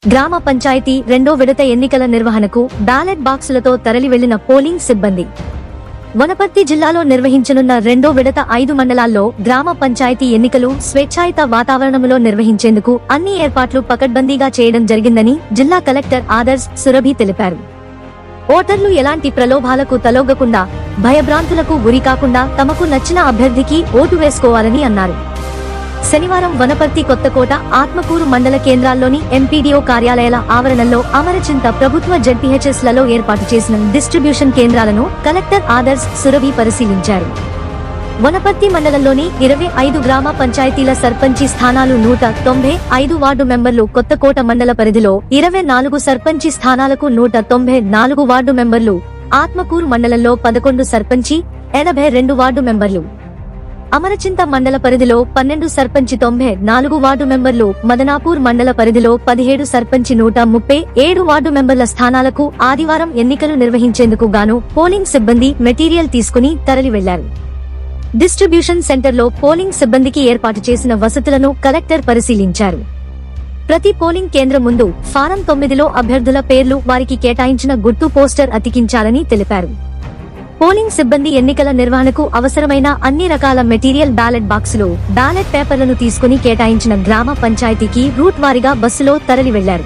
గ్రామ పంచాయతీ రెండో విడత ఎన్నికల నిర్వహణకు బ్యాలెట్ బాక్సులతో తరలి వెళ్లిన పోలింగ్ సిబ్బంది. వనపర్తి జిల్లాలో నిర్వహించనున్న రెండో విడత 5 మండలాల్లో గ్రామ పంచాయతీ ఎన్నికలు స్వేచ్ఛాయుత వాతావరణంలో నిర్వహించేందుకు అన్ని ఏర్పాట్లు పకడ్బందీగా చేయడం జరిగిందని జిల్లా కలెక్టర్ ఆదర్శ్ సురభి తెలిపారు. ఓటర్లు ఎలాంటి ప్రలోభాలకు తలొగ్గకుండా, భయభ్రాంతులకు గురికాకుండా తమకు నచ్చిన అభ్యర్థికి ఓటు వేసుకోవాలని అన్నారు. శనివారం వనపర్తి కొత్తకోట, ఆత్మకూరు మండల కేంద్రాల్లోని ఎంపీడీఓ కార్యాలయాల ఆవరణలో అమరచింత ప్రభుత్వ జెడ్పీహెచ్ఎస్ లలో ఏర్పాటు చేసిన డిస్ట్రిబ్యూషన్ కేంద్రాలను కలెక్టర్ ఆదర్శ్ సురభి పరిశీలించారు. వనపర్తి మండలంలోని 25 గ్రామ పంచాయతీల సర్పంచి స్థానాలు 195 వార్డు మెంబర్లు, కొత్తకోట మండల పరిధిలో 24 సర్పంచి స్థానాలకు 194 వార్డు మెంబర్లు, ఆత్మకూరు మండలంలో 11 సర్పంచి, 82 వార్డు మెంబర్లు, అమరచింత మండల పరిధిలో 12 సర్పంచి, 94 వార్డు మెంబర్లు, మదనాపూర్ మండల పరిధిలో 17 సర్పంచి, 137 వార్డు మెంబర్ల స్థానాలకు ఆదివారం ఎన్నికలు నిర్వహించేందుకు గాను పోలింగ్ సిబ్బంది మెటీరియల్ తీసుకుని తరలి వెళ్లారు. డిస్ట్రిబ్యూషన్ సెంటర్లో పోలింగ్ సిబ్బందికి ఏర్పాటు చేసిన వసతులను కలెక్టర్ పరిశీలించారు. ప్రతి పోలింగ్ కేంద్రం ముందు ఫారం 9లో అభ్యర్థుల పేర్లు, వారికి కేటాయించిన గుర్తు పోస్టర్ అతికించాలని తెలిపారు. పోలింగ్ సిబ్బంది ఎన్నికల నిర్వహణకు అవసరమైన అన్ని రకాల మెటీరియల్, బ్యాలెట్ బాక్సులు, బ్యాలెట్ పేపర్లను తీసుకుని కేటాయించిన గ్రామ పంచాయతీకి రూట్ వారీగా బస్సులో తరలి వెళ్లారు.